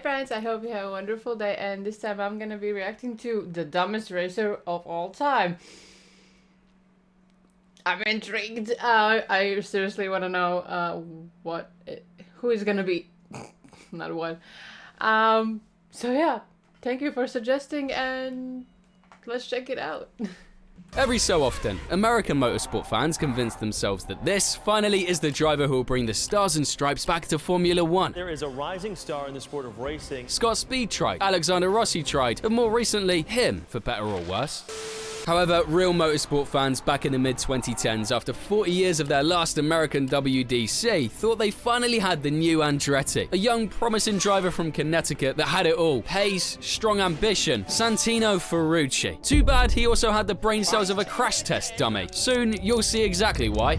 friends, I hope you have a wonderful day, and this time I'm gonna be reacting to the dumbest racer of all time. I'm intrigued. I seriously want to know who is gonna be, not what. So yeah, thank you for suggesting, and let's check it out. Every so often, American motorsport fans convince themselves that this, finally, is the driver who will bring the stars and stripes back to Formula One. There is a rising star in the sport of racing. Scott Speed tried, Alexander Rossi tried, and more recently, him, for better or worse. However, real motorsport fans back in the mid-2010s, after 40 years of their last American WDC, thought they finally had the new Andretti, a young, promising driver from Connecticut that had it all: pace, strong ambition, Santino Ferrucci. Too bad he also had the brain cells of a crash test dummy. Soon, you'll see exactly why.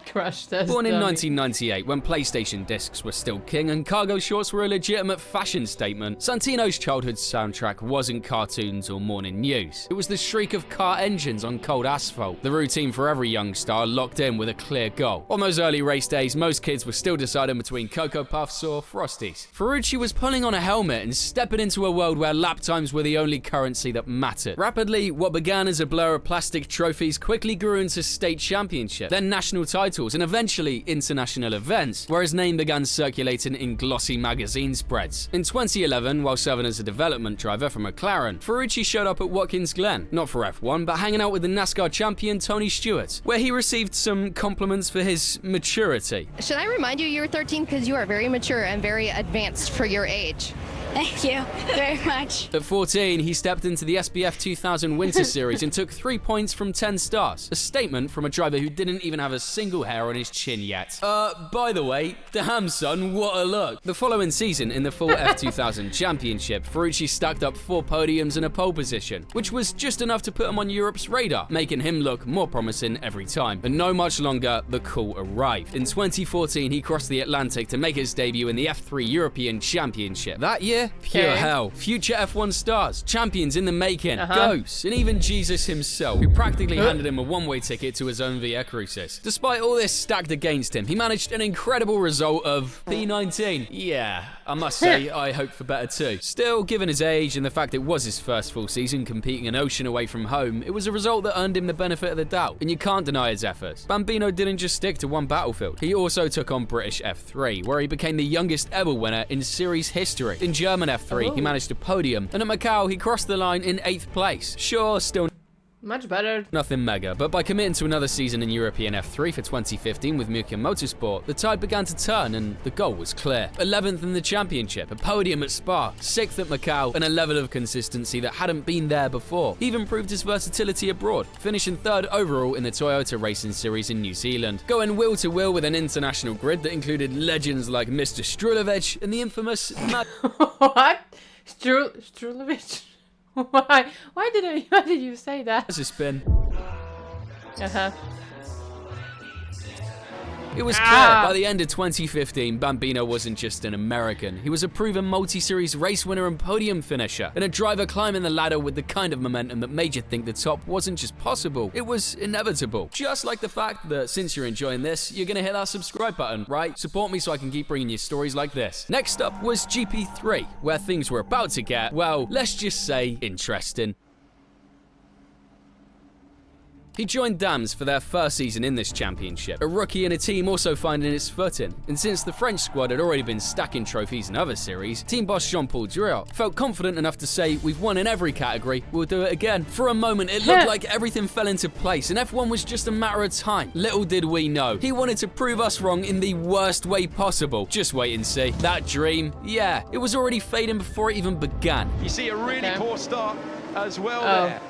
Crash test Born in dummy. 1998, when PlayStation discs were still king and cargo shorts were a legitimate fashion statement, Santino's childhood soundtrack wasn't cartoons or morning news. It was the shriek of car engines on cold asphalt, the routine for every young star locked in with a clear goal. On those early race days, most kids were still deciding between Cocoa Puffs or Frosties. Ferrucci was pulling on a helmet and stepping into a world where lap times were the only currency that mattered. Rapidly, what began as a blur of plastic trophies quickly grew into state championship, then national titles, and eventually international events, where his name began circulating in glossy magazine spreads. In 2011, while serving as a development driver for McLaren, Ferrucci showed up at Watkins Glen, not for F1, but hanging out with the NASCAR champion Tony Stewart, where he received some compliments for his maturity. Should I remind you you're 13 because you are very mature and very advanced for your age? Thank you very much. At 14, he stepped into the SBF 2000 Winter Series and took 3 points from 10 stars. A statement from a driver who didn't even have a single hair on his chin yet. By the way, damn son, what a look. The following season, in the full F2000 Championship, Ferrucci stacked up 4 podiums and a pole position, which was just enough to put him on Europe's radar, making him look more promising every time. And no much longer, the call arrived. In 2014, he crossed the Atlantic to make his debut in the F3 European Championship. That year, pure hell. Future F1 stars, champions in the making, ghosts, and even Jesus himself, who practically handed him a one-way ticket to his own Via Crucis. Despite all this stacked against him, he managed an incredible result of P19. Yeah, I must say, I hoped for better too. Still, given his age and the fact it was his first full season competing an ocean away from home, it was a result that earned him the benefit of the doubt, and you can't deny his efforts. Bambino didn't just stick to one battlefield. He also took on British F3, where he became the youngest ever winner in series history. In German F3, he managed a podium, and at Macau, he crossed the line in 8th place. Sure, still much better. nothing mega, but by committing to another season in European F3 for 2015 with Mukia Motorsport, the tide began to turn and the goal was clear. 11th in the championship, a podium at Spa, 6th at Macau, and a level of consistency that hadn't been there before. He even proved his versatility abroad, finishing 3rd overall in the Toyota Racing Series in New Zealand, going wheel to wheel with an international grid that included legends like Mr. Strulovic and the infamous What? Strulovic? Why did you say that? As a spin. It was clear by the end of 2015, Bambino wasn't just an American. He was a proven multi-series race winner and podium finisher, and a driver climbing the ladder with the kind of momentum that made you think the top wasn't just possible, it was inevitable. Just like the fact that since you're enjoying this, you're gonna hit that subscribe button, right? Support me so I can keep bringing you stories like this. Next up was GP3, where things were about to get, well, let's just say, interesting. He joined Dams for their first season in this championship, a rookie in a team also finding its footing. And since the French squad had already been stacking trophies in other series, team boss Jean-Paul Duriot felt confident enough to say, "We've won in every category, we'll do it again." For a moment, it looked like everything fell into place and F1 was just a matter of time. Little did we know, he wanted to prove us wrong in the worst way possible. Just wait and see. That dream, yeah, it was already fading before it even began. You see a really poor start as well there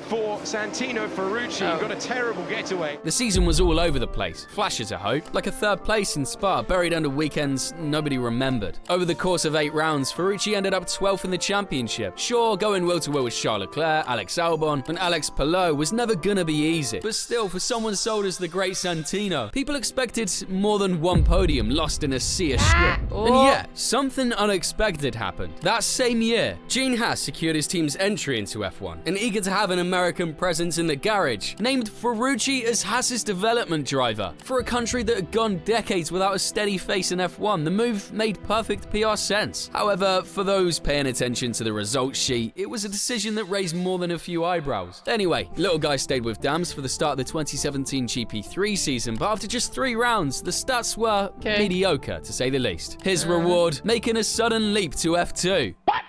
for Santino Ferrucci. Got a terrible getaway. The season was all over the place. Flashes of hope, like a 3rd place in Spa, buried under weekends nobody remembered. Over the course of 8 rounds, Ferrucci ended up 12th in the championship. Sure, going wheel to wheel with Charles Leclerc, Alex Albon, and Alex Palou was never gonna be easy. But still, for someone sold as the great Santino, people expected more than one podium lost in a sea of script. And yet, something unexpected happened. That same year, Gene Haas secured his team's entry into F1, and eager to have an American American presence in the garage, named Ferrucci as Haas's development driver. For a country that had gone decades without a steady face in F1, the move made perfect PR sense. However, for those paying attention to the results sheet, it was a decision that raised more than a few eyebrows. Anyway, little guy stayed with Dams for the start of the 2017 GP3 season, but after just 3 rounds, the stats were mediocre, to say the least. His reward, making a sudden leap to F2. What?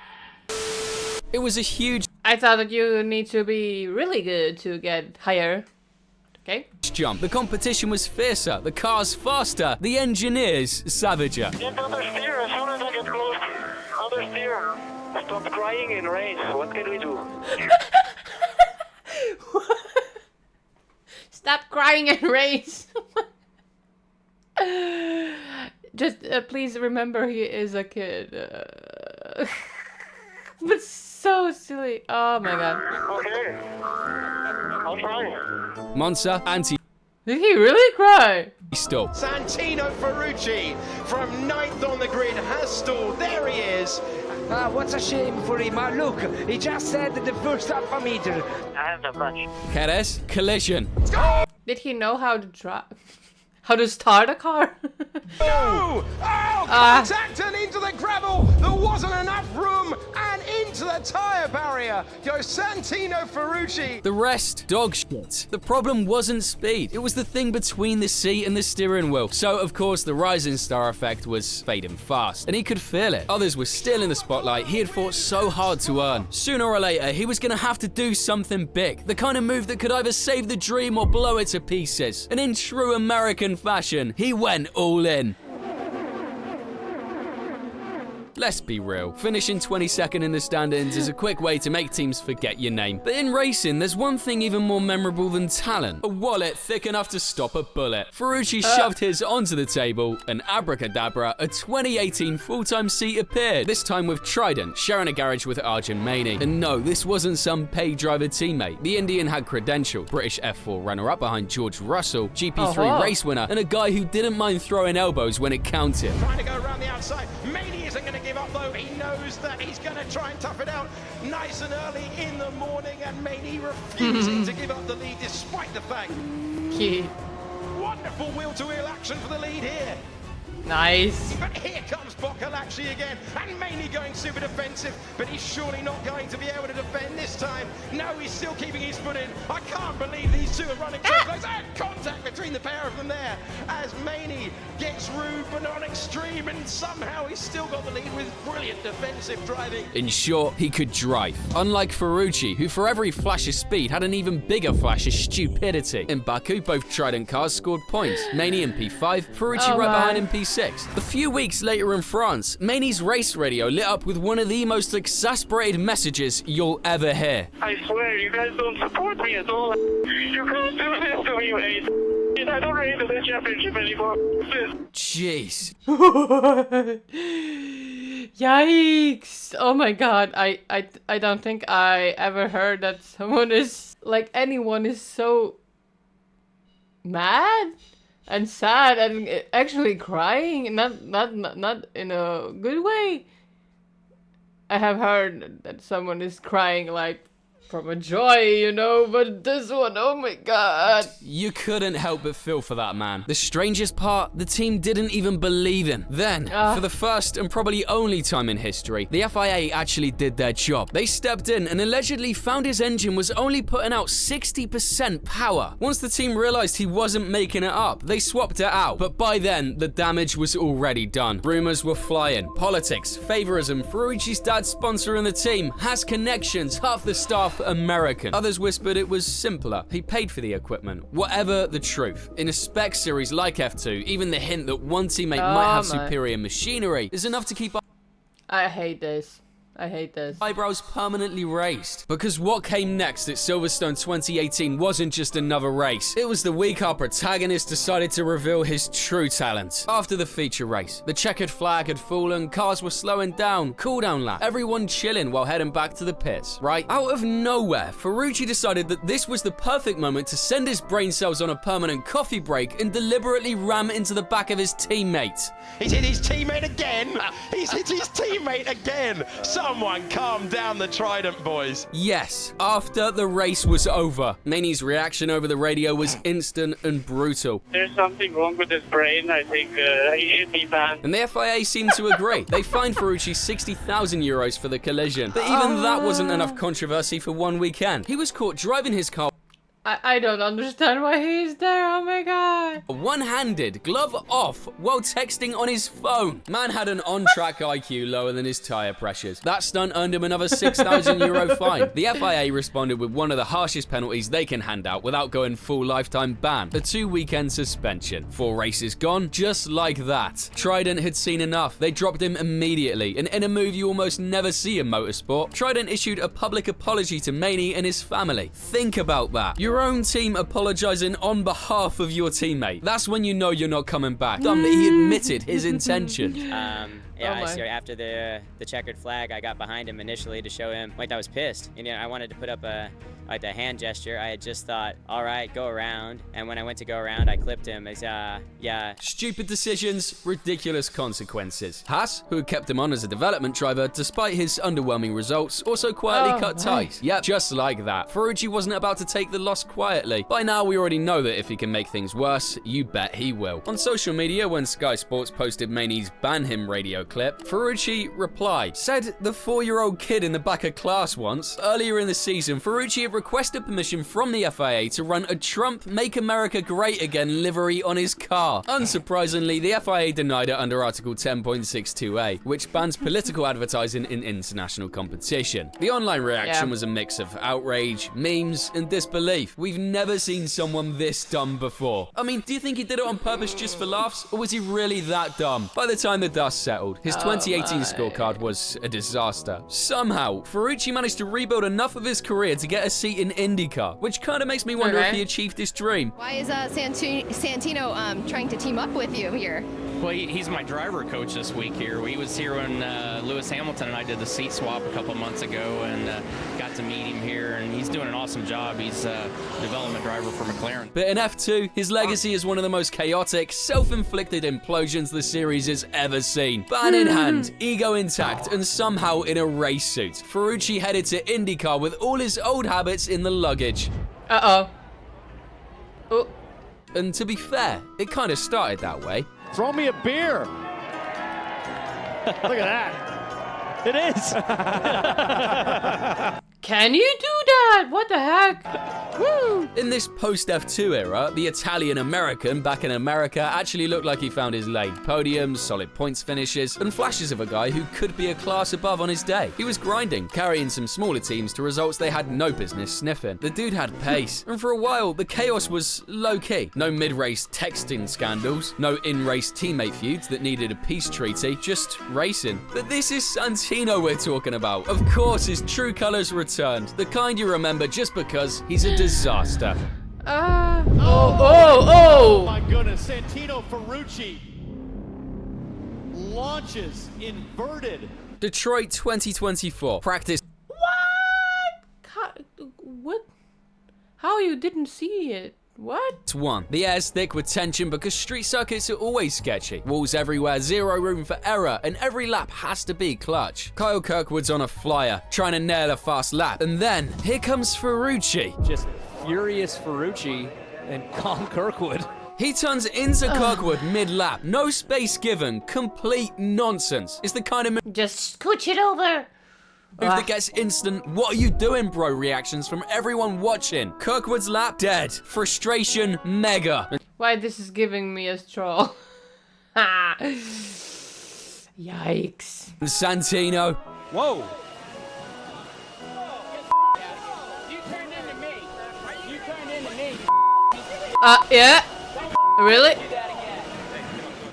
It was a huge I thought that you need to be really good to get higher. Okay. Jump. The competition was fiercer, the cars faster, the engineers savager. Get understeer as soon as I get close. Understeer. Stop crying in race. What can we do? Stop crying and race. Just please remember he is a kid. But so silly. Oh my god. Okay. I'll try. Monza, anti. Did he really cry? Stall. Santino Ferrucci from 9th on the grid has stalled. There he is. What's a shame for him. Look, he just said the first alpha meter. I have the punch. Perez, collision. Did he know how to drive? How to start a car? Oh, contact and into the gravel. There wasn't enough room and into the tyre barrier goes Santino Ferrucci. The rest, dog shit. The problem wasn't speed. It was the thing between the seat and the steering wheel. So, of course, the rising star effect was fading fast, and he could feel it. Others were still in the spotlight he had fought so hard to earn. Sooner or later, he was going to have to do something big. The kind of move that could either save the dream or blow it to pieces. And in true American fashion, he went all in. Let's be real, finishing 22nd in the standings is a quick way to make teams forget your name. But in racing, there's one thing even more memorable than talent. A wallet thick enough to stop a bullet. Ferrucci shoved his onto the table, and abracadabra, a 2018 full-time seat appeared, this time with Trident, sharing a garage with Arjun Maini. And no, this wasn't some paid driver teammate. The Indian had credentials, British F4 runner-up behind George Russell, GP3 race winner, and a guy who didn't mind throwing elbows when it counted. Trying to go around the outside. Maini isn't going to give up though. He knows that he's going to try and tough it out nice and early in the morning, and Maini refusing to give up the lead despite the fact. Cute. Wonderful wheel-to-wheel action for the lead here. Nice. But here comes Boccolacci again, and Maini going super defensive, but he's surely not going to be able to defend this time. No, he's still keeping his foot in. I can't believe these two are running so close. And contact between the pair of them there as Maini gets rude but not extreme, and somehow he's still got the lead with brilliant defensive driving. In short, he could drive. Unlike Ferrucci, who for every flash of speed had an even bigger flash of stupidity. In Baku, both Trident cars scored points. Maini in P5, Ferrucci right behind in P6. A few weeks later in France, Maini's race radio lit up with one of the most exasperated messages you'll ever hear. I swear, you guys don't support me at all. You can't do this to me, mate. I don't rate the championship anymore. Jeez. Yikes! Oh my god, I don't think I ever heard that someone is, like, anyone is so mad and sad and actually crying, not in a good way. I have heard that someone is crying like from a joy, you know, but this one, oh my god. You couldn't help but feel for that man. The strangest part, the team didn't even believe him. Then, for the first and probably only time in history, the FIA actually did their job. They stepped in and allegedly found his engine was only putting out 60% power. Once the team realized he wasn't making it up, they swapped it out. But by then, the damage was already done. Rumors were flying. Politics, favorism, Ferrucci's dad sponsoring the team, has connections, half the staff American. Others whispered it was simpler. He paid for the equipment. Whatever the truth. In a spec series like F2, even the hint that one teammate might have superior machinery is enough to keep I hate this. I hate this. eyebrows permanently raised. Because what came next at Silverstone 2018 wasn't just another race. It was the week our protagonist decided to reveal his true talent. After the feature race, the checkered flag had fallen, cars were slowing down, cooldown lap, everyone chilling while heading back to the pits, right? Out of nowhere, Ferrucci decided that this was the perfect moment to send his brain cells on a permanent coffee break and deliberately ram into the back of his teammate. He's hit his teammate again. He's hit his teammate again. So Someone calm down the Trident, boys. Yes, after the race was over, Maini's reaction over the radio was instant and brutal. There's something wrong with his brain. I think he should be banned. And the FIA seemed to agree. They fined Ferrucci €60,000 for the collision. But even that wasn't enough controversy for one weekend. He was caught driving his car I don't understand why he's there. Oh my god. one-handed, glove off, while texting on his phone. Man had an on-track IQ lower than his tyre pressures. That stunt earned him another €6,000 fine. The FIA responded with one of the harshest penalties they can hand out without going full lifetime ban, a 2-weekend suspension. 4 races gone, just like that. Trident had seen enough. They dropped him immediately, and in a move you almost never see in motorsport, Trident issued a public apology to Maini and his family. Think about that. Your own team apologizing on behalf of your teammate. That's when you know you're not coming back. Dumb that he admitted his intention. After the checkered flag, I got behind him initially to show him I was pissed. And I wanted to put up a hand gesture. I had just thought, all right, go around. And when I went to go around, I clipped him. Stupid decisions, ridiculous consequences. Haas, who had kept him on as a development driver despite his underwhelming results, also quietly cut ties. Yep, just like that. Ferrucci wasn't about to take the loss quietly. By now, we already know that if he can make things worse, you bet he will. On social media, when Sky Sports posted Maini's Ban Him radio clip, Ferrucci replied, said the 4-year-old kid in the back of class once. Earlier in the season, Ferrucci had requested permission from the FIA to run a Trump Make America Great Again livery on his car. Unsurprisingly, the FIA denied it under Article 10.62a, which bans political advertising in international competition. The online reaction was a mix of outrage, memes, and disbelief. We've never seen someone this dumb before. I mean, do you think he did it on purpose just for laughs, or was he really that dumb? By the time the dust settled, his 2018 scorecard was a disaster. Somehow, Ferrucci managed to rebuild enough of his career to get a seat in IndyCar, which kind of makes me wonder if he achieved his dream. Why is Santino trying to team up with you here? Well, he's my driver coach this week here. He was here when Lewis Hamilton and I did the seat swap a couple months ago and got to meet him here, and he's doing an awesome job. He's a development driver for McLaren. But in F2, his legacy is one of the most chaotic, self-inflicted implosions the series has ever seen. Ban in hand, ego intact, and somehow in a race suit, Ferrucci headed to IndyCar with all his old habits in the luggage. Oh. And to be fair, it kind of started that way. Throw me a beer. Look at that. It is. Can you do that? What the heck? Woo! In this post-F2 era, the Italian-American back in America actually looked like he found his lane. Podiums, solid points finishes, and flashes of a guy who could be a class above on his day. He was grinding, carrying some smaller teams to results they had no business sniffing. The dude had pace, and for a while, the chaos was low-key. No mid-race texting scandals, no in-race teammate feuds that needed a peace treaty, just racing. But this is Santino we're talking about. Of course, his true colors returned, the kind you remember just because he's a disaster. Oh my goodness, Santino Ferrucci launches inverted. Detroit 2024. Practice. What? How you didn't see it? What? 1. The air's thick with tension because street circuits are always sketchy. Walls everywhere, zero room for error, and every lap has to be clutch. Kyle Kirkwood's on a flyer, trying to nail a fast lap. And then, here comes Ferrucci. Just furious Ferrucci and calm Kirkwood. He turns into Kirkwood mid-lap. No space given. Complete nonsense. It's the kind of move Just scooch it over. that gets instant "what are you doing, bro" reactions from everyone watching. Kirkwood's lap, dead. Frustration, mega. Why this is giving me a stroll. Yikes. And Santino. Whoa. You turned into me. You turned into me. Yeah? Really?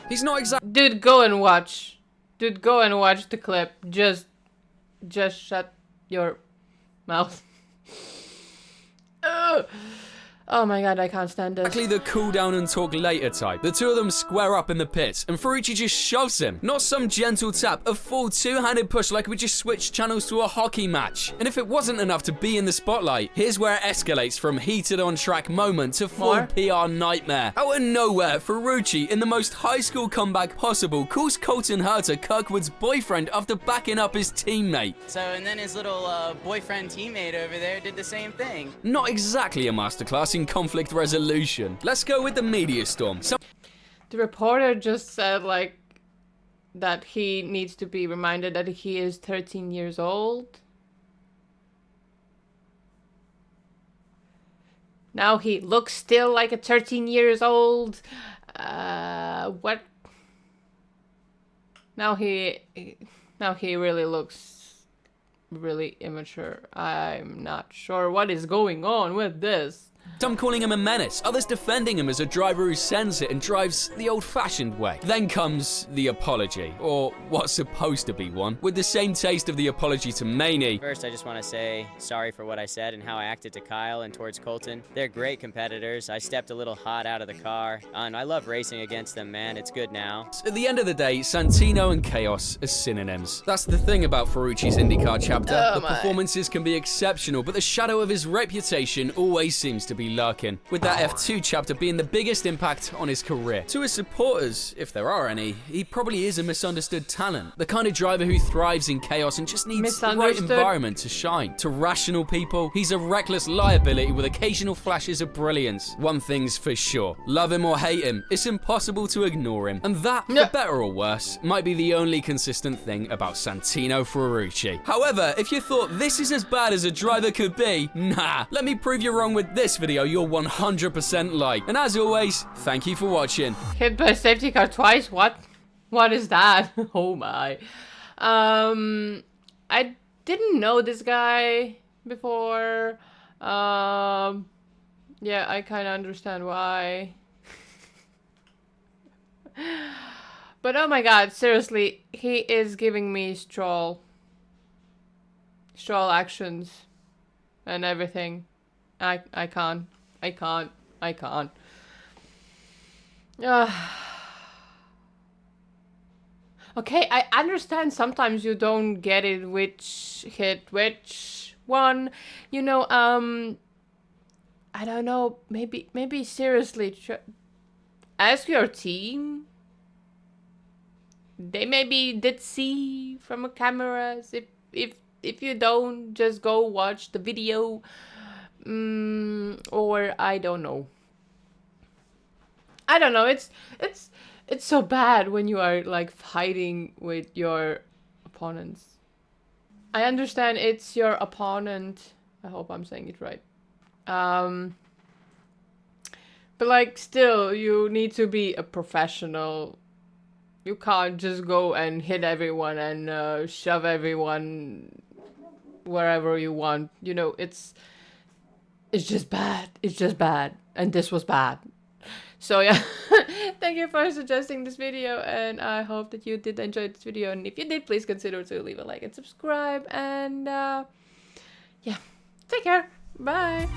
He's not exactly. Dude, go and watch. Dude, go and watch the clip. Just shut your mouth. Oh my god, I can't stand this. Exactly the cool down and talk later type. The two of them square up in the pits, and Ferrucci just shoves him. Not some gentle tap, a full two-handed push like we just switched channels to a hockey match. And if it wasn't enough to be in the spotlight, here's where it escalates from heated on-track moment to full PR nightmare. Out of nowhere, Ferrucci, in the most high school comeback possible, calls Colton Herta Kirkwood's boyfriend after backing up his teammate. So, and then his little boyfriend teammate over there did the same thing. Not exactly a masterclass in conflict resolution. Let's go with the media storm. The reporter just said, like, that he needs to be reminded that he is 13 years old. Now he looks still like a 13 years old. What? Now he really looks really immature. I'm not sure what is going on with this. Some calling him a menace, others defending him as a driver who sends it and drives the old-fashioned way. Then comes the apology, or what's supposed to be one, with the same taste of the apology to Maini. First, I just want to say sorry for what I said and how I acted to Kyle and towards Colton. They're great competitors. I stepped a little hot out of the car, and I love racing against them, man. It's good now. At the end of the day, Santino and chaos are synonyms. That's the thing about Ferrucci's IndyCar chapter. The performances can be exceptional, but the shadow of his reputation always seems to be lurking, with that F2 chapter being the biggest impact on his career. To his supporters, if there are any, he probably is a misunderstood talent. The kind of driver who thrives in chaos and just needs the right environment to shine. To rational people, he's a reckless liability with occasional flashes of brilliance. One thing's for sure, love him or hate him, it's impossible to ignore him. And that, for better or worse, might be the only consistent thing about Santino Ferrucci. However, if you thought this is as bad as a driver could be, nah, let me prove you wrong with this video you'll 100% like. And as always, thank you for watching. Hit by a safety car twice? What? What is that? Oh my. I didn't know this guy before. Yeah, I kind of understand why. But oh my god, seriously, he is giving me Stroll actions and everything. I can't. Okay, I understand sometimes you don't get it which hit which one. You know, I don't know, maybe seriously ask your team. They maybe did see from a cameras. If you don't, just go watch the video. Or I don't know. It's so bad when you are like fighting with your opponents. I understand it's your opponent. I hope I'm saying it right. But like still, you need to be a professional. You can't just go and hit everyone and shove everyone wherever you want. You know, it's just bad. It's just bad. And this was bad. So yeah, thank you for suggesting this video, and I hope that you did enjoy this video. And if you did, please consider to leave a like and subscribe. And yeah, take care. Bye.